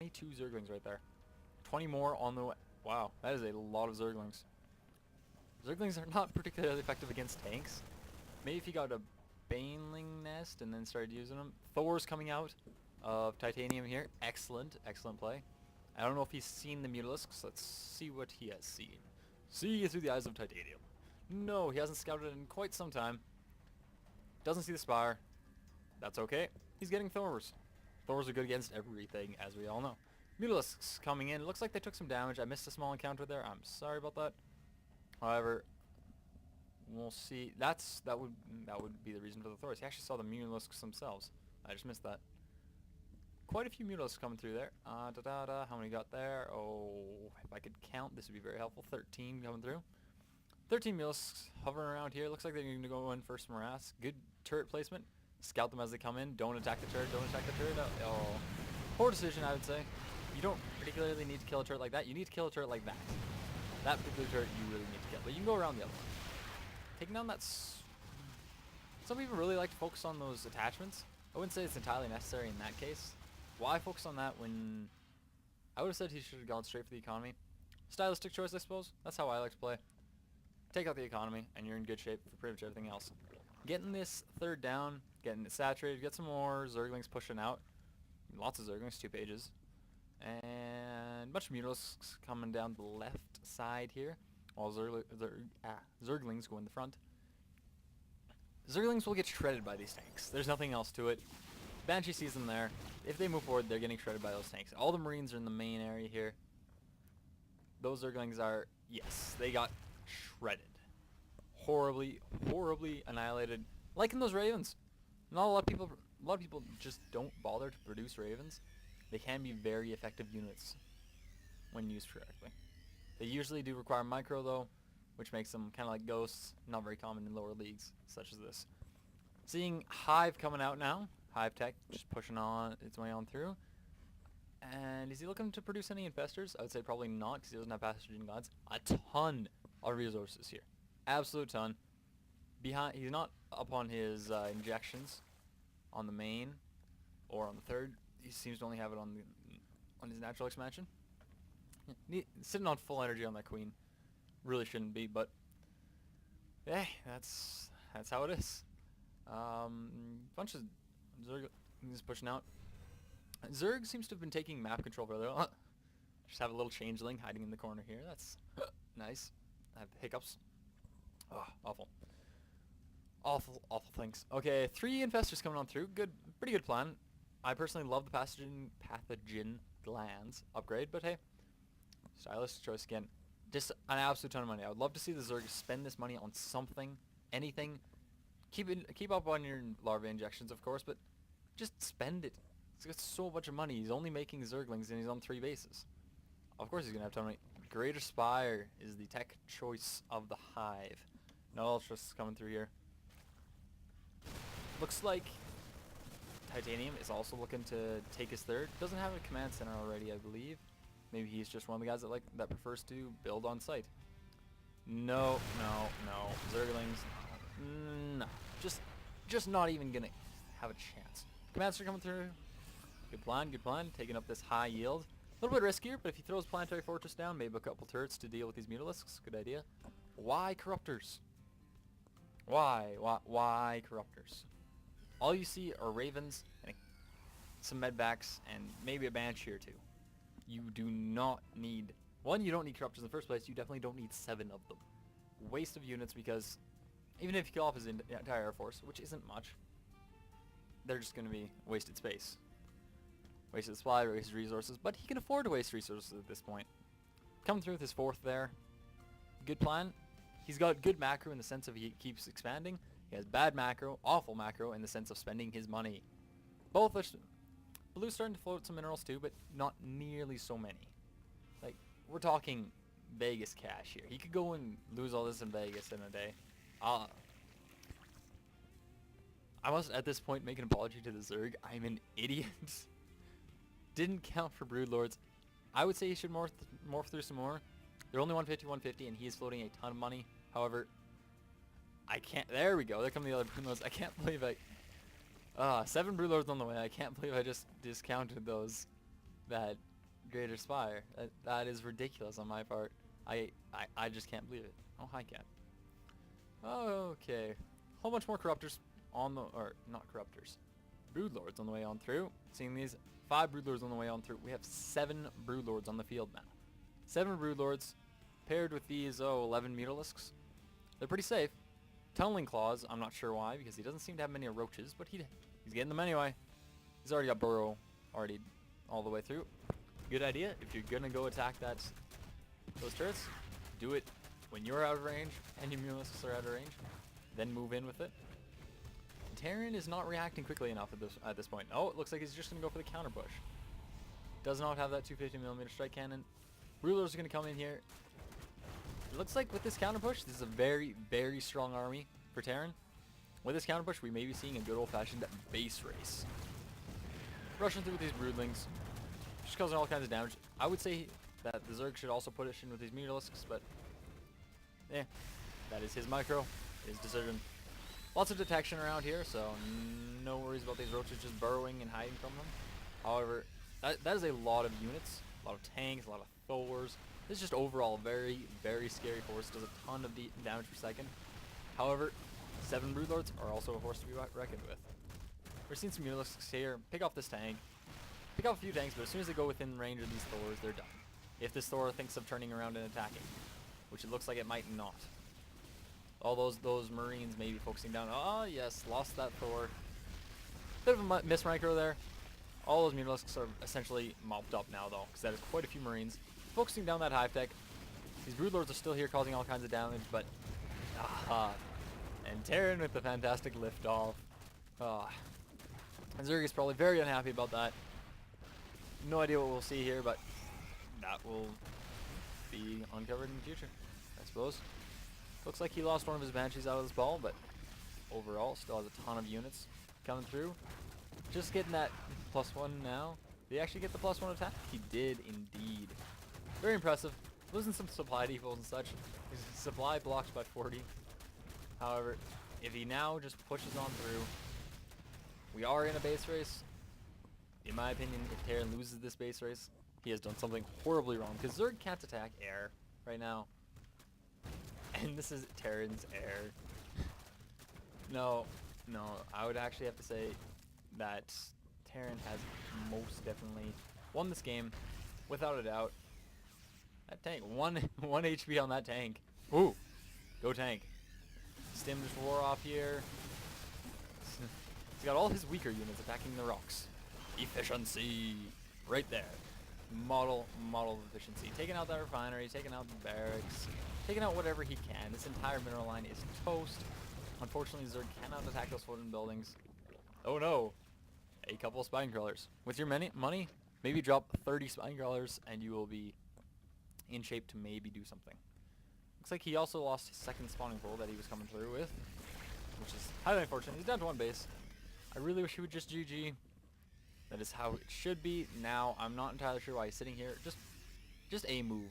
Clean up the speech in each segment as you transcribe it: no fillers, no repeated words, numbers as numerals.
22 Zerglings right there. 20 more on the way. Wow, that is a lot of Zerglings. Zerglings are not particularly effective against tanks. Maybe if you got a Baneling nest and then started using them. Thor's coming out of Titanium here. Excellent, excellent play. I don't know if he's seen the Mutalisks. Let's see what he has seen. See through the eyes of Titanium. No, he hasn't scouted in quite some time. Doesn't see the Spire. That's okay. He's getting Thors. Thors are good against everything, as we all know. Mutalisks coming in. Looks like they took some damage. I missed a small encounter there. I'm sorry about that. However, we'll see. That would be the reason for the Thors. He actually saw the Mutalisks themselves. I just missed that. Quite a few Mutalisks coming through there. How many got there? Oh, if I could count, this would be very helpful. 13 coming through. 13 Mutalisks hovering around here. Looks like they're going to go in first morass. Good turret placement. Scout them as they come in. Don't attack the turret. Don't attack the turret. Oh, poor decision, I would say. You don't particularly need to kill a turret like that. You need to kill a turret like that. That particular turret you really need to kill. But you can go around the other one. Taking down that... Some people really like to focus on those attachments. I wouldn't say it's entirely necessary in that case. Why focus on that when... I would have said he should have gone straight for the economy. Stylistic choice, I suppose. That's how I like to play. Take out the economy, and you're in good shape for pretty much everything else. Getting this third down, getting it saturated, get some more Zerglings pushing out. Lots of Zerglings, 2 pages. And a bunch of Mutalisks coming down the left side here, while Zerglings go in the front. Zerglings will get shredded by these tanks. There's nothing else to it. Banshee sees them there. If they move forward, they're getting shredded by those tanks. All the Marines are in the main area here. Those Zerglings are, yes, they got shredded. Horribly, horribly annihilated. Like in those Ravens. Not a lot of people just don't bother to produce Ravens. They can be very effective units when used correctly. They usually do require micro though, which makes them kind of like ghosts, not very common in lower leagues such as this. Seeing Hive coming out now. Hive Tech just pushing on its way on through. And is he looking to produce any infestors? I would say probably not, because he doesn't have Pathogen Gods. A ton of resources here. Absolute ton. He's not up on his injections on the main or on the third. He seems to only have it on his natural expansion. Sitting on full energy on that queen. Really shouldn't be, but hey, that's how it is. Bunch of Zerg is pushing out. Zerg seems to have been taking map control for a little. Just have a little changeling hiding in the corner here. That's nice. I have hiccups. Oh, awful. Awful, awful things. Okay, 3 infestors coming on through. Good, pretty good plan. I personally love the pathogen glands upgrade, but hey, stylistic choice again. Just an absolute ton of money. I would love to see the Zerg spend this money on something, anything. Keep up on your larvae injections, of course, but just spend it. He's got so much money. He's only making Zerglings, and he's on 3 bases. Of course, he's gonna have ton of money. Greater Spire is the tech choice of the Hive. No Ultras coming through here. Looks like Titanium is also looking to take his third. Doesn't have a command center already, I believe. Maybe he's just one of the guys that prefers to build on site. No, no, no. Zerglings, no. Just not even gonna have a chance. Command center coming through. Good plan, good plan. Taking up this high yield. A little bit riskier, but if he throws Planetary Fortress down, maybe a couple turrets to deal with these Mutalisks. Good idea. Why Corruptors? Why Corruptors? All you see are Ravens, and some Medvacs, and maybe a Banshee or 2. You do not need... One, you don't need Corruptors in the first place. You definitely don't need 7 of them. Waste of units, because even if you kill off his entire Air Force, which isn't much, they're just going to be wasted space. Wasted supply, wasted resources, but he can afford to waste resources at this point. Coming through with his 4th there. Good plan. He's got good macro in the sense of he keeps expanding. He has bad macro, awful macro in the sense of spending his money. Both are... Blue's starting to float some minerals too, but not nearly so many. Like, we're talking Vegas cash here. He could go and lose all this in Vegas in a day. I must, at this point, make an apology to the Zerg. I'm an idiot. Didn't count for Broodlords. I would say he should morph through some more. They're only 150, 150, and he is floating a ton of money. However, I can't... There we go. There come the other Broodlords. I can't believe I... 7 Broodlords on the way. I can't believe I just discounted those. That Greater Spire. That is ridiculous on my part. I just can't believe it. Oh, hi, cat. Okay. Whole bunch more Corruptors on the, or not Corruptors, Broodlords on the way on through. Seeing these 5 Broodlords on the way on through. We have 7 Broodlords on the field now. 7 Broodlords paired with these, 11 Mutalisks. They're pretty safe. Tunneling Claws, I'm not sure why, because he doesn't seem to have many roaches, but he's getting them anyway. He's already got Burrow already all the way through. Good idea. If you're going to go attack those turrets, do it when you're out of range and your Mutalisks are out of range. Then move in with it. Terran is not reacting quickly enough at this point. Oh, it looks like he's just going to go for the counter push. Does not have that 250mm strike cannon. Ruler's going to come in here. It looks like with this counter push, this is a very, very strong army for Terran. With this counter push, we may be seeing a good old-fashioned base race. Rushing through with these broodlings, just causing all kinds of damage. I would say that the Zerg should also push in with these Mutalisks, but yeah, that is his micro, his decision. Lots of detection around here, so no worries about these roaches just burrowing and hiding from them. However, that is a lot of units, a lot of tanks, a lot of Thors. This is just overall very, very scary force. Does a ton of damage per second. However, 7 Broodlords are also a force to be reckoned with. We're seeing some Mutalisks here. Pick off this tank. Pick off a few tanks, but as soon as they go within range of these Thors, they're done. If this Thor thinks of turning around and attacking, which it looks like it might not. All those Marines may be focusing down. Ah, yes, lost that Thor. Bit of a miss micro there. All those Mutalisks are essentially mopped up now, though, because that is quite a few Marines. Focusing down that hive tech. These Broodlords are still here causing all kinds of damage, but and Terran with the fantastic lift off. Zerg is probably very unhappy about that. No idea what we'll see here, but that will be uncovered in the future, I suppose. Looks like he lost one of his Banshees out of this ball, but overall still has a ton of units coming through. Just getting that +1 now. Did he actually get the +1 attack? He did indeed. Very impressive. Losing some supply defaults and such. His supply blocks by 40. However, if he now just pushes on through, we are in a base race. In my opinion, if Terran loses this base race, he has done something horribly wrong, because Zerg can't attack air right now. And this is Terran's air. No, I would actually have to say that Terran has most definitely won this game, without a doubt. That tank, one HP on that tank. Ooh, go tank. Stim just wore off here. He's got all his weaker units attacking the rocks. Efficiency, right there. Model of efficiency. Taking out that refinery, taking out the barracks, taking out whatever he can. This entire mineral line is toast. Unfortunately, Zerg cannot attack those floating buildings. Oh no, a couple of spine crawlers. With your money, maybe drop 30 spine crawlers and you will be in shape to maybe do something. Looks like he also lost his second spawning pool that he was coming through with, which is highly unfortunate. He's down to 1 base. I really wish he would just GG. That is how it should be. Now, I'm not entirely sure why he's sitting here. Just a move.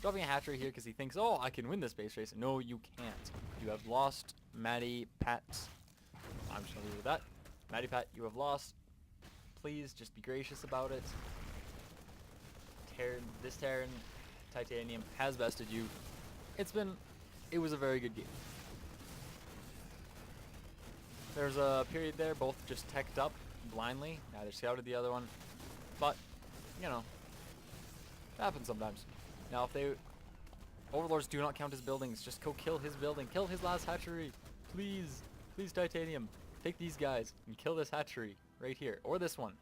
Dropping a hatchery here because he thinks, oh, I can win this base race. No, you can't. You have lost, MattyPat. I'm just going to leave it with that. MattyPat, you have lost. Please, just be gracious about it. This Terran Titanium has bested you. It was a very good game. There's a period there, both just teched up blindly. Neither scouted the other one. But, you know, it happens sometimes. Now, if Overlords do not count his buildings, just go kill his building. Kill his last hatchery. Please. Please, Titanium. Take these guys and kill this hatchery right here. Or this one.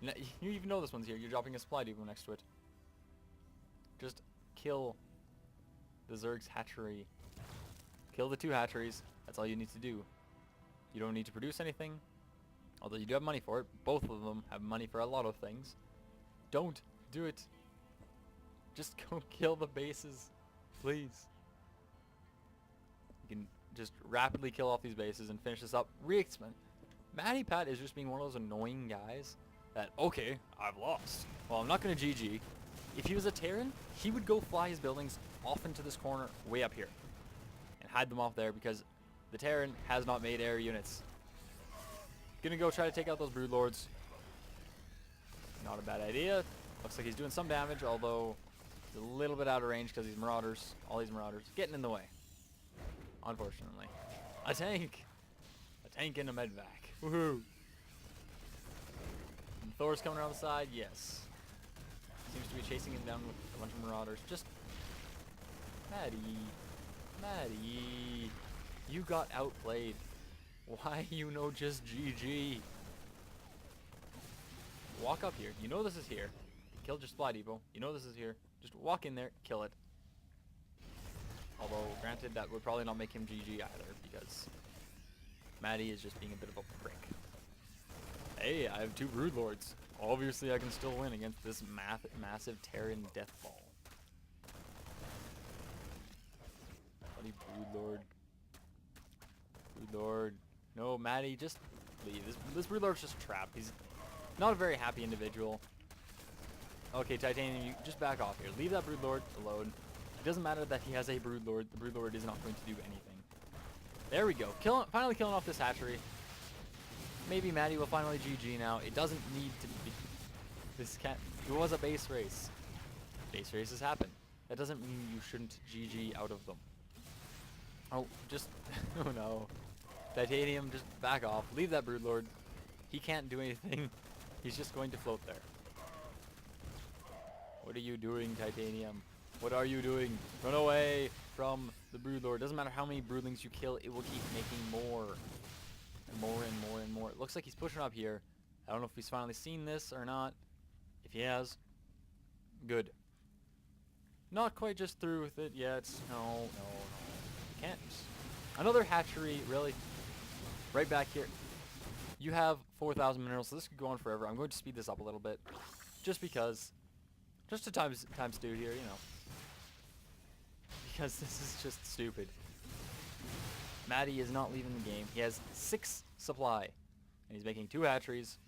You even know this one's here. You're dropping a supply depot next to it. Just kill the Zerg's hatchery. Kill the 2 hatcheries. That's all you need to do. You don't need to produce anything. Although you do have money for it. Both of them have money for a lot of things. Don't do it. Just go kill the bases. Please. You can just rapidly kill off these bases and finish this up. MattyPat is just being one of those annoying guys that, okay, I've lost. Well, I'm not going to GG. If he was a Terran, he would go fly his buildings off into this corner way up here and hide them off there because the Terran has not made air units. Gonna go try to take out those Broodlords. Not a bad idea. Looks like he's doing some damage, although he's a little bit out of range because these marauders, all these marauders, getting in the way. Unfortunately. A tank! A tank and a medvac. Woohoo! And Thor's coming around the side, yes. Seems to be chasing him down with a bunch of marauders. Just... Matty, you got outplayed. Why you know just GG? Walk up here. You know this is here. Killed your supply depot. You know this is here. Just walk in there, kill it. Although, granted, that would probably not make him GG either, because Matty is just being a bit of a prick. Hey, I have 2 Broodlords. Obviously, I can still win against this massive Terran Death Ball. Bloody Broodlord. Broodlord. No, Matty, just leave. This Broodlord's just trapped. He's not a very happy individual. Okay, Titanium, you just back off here. Leave that Broodlord alone. It doesn't matter that he has a Broodlord. The Broodlord is not going to do anything. There we go. Finally killing off this hatchery. Maybe Matty will finally GG now. It doesn't need to be. This can't. It was a base race. Base races happen. That doesn't mean you shouldn't GG out of them. Oh, just. Oh no. Titanium, just back off. Leave that Broodlord. He can't do anything. He's just going to float there. What are you doing, Titanium? What are you doing? Run away from the Broodlord. Doesn't matter how many broodlings you kill, it will keep making more. And more and more and more. It looks like he's pushing up here. I don't know if he's finally seen this or not. If he has, good. Not quite just through with it yet. No. You can't. Another hatchery, really? Right back here. You have 4,000 minerals, so this could go on forever. I'm going to speed this up a little bit. Just because. Just to times 2 here, you know. Because this is just stupid. Matty is not leaving the game. He has 6 supply. And he's making 2 hatcheries.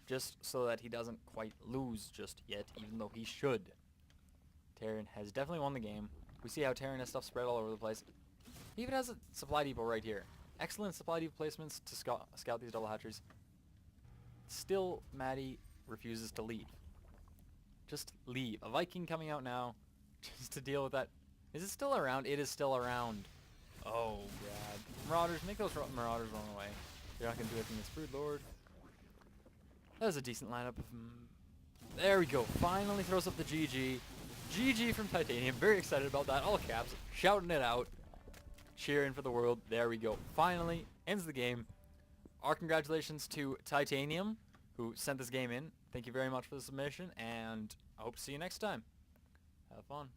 Just so that he doesn't quite lose just yet, even though he should. Terran has definitely won the game. We see how Terran has stuff spread all over the place. He even has a supply depot right here. Excellent supply depot placements to scout these double hatcheries. Still, Matty refuses to leave. Just leave. A Viking coming out now just to deal with that. Is it still around? It is still around. Oh, God. Marauders, make those marauders run away. They're not going to do anything against Broodlord. That was a decent lineup. There we go. Finally throws up the GG. GG from Titanium. Very excited about that. All caps. Shouting it out. Cheering for the world. There we go. Finally ends the game. Our congratulations to Titanium, who sent this game in. Thank you very much for the submission, and I hope to see you next time. Have fun.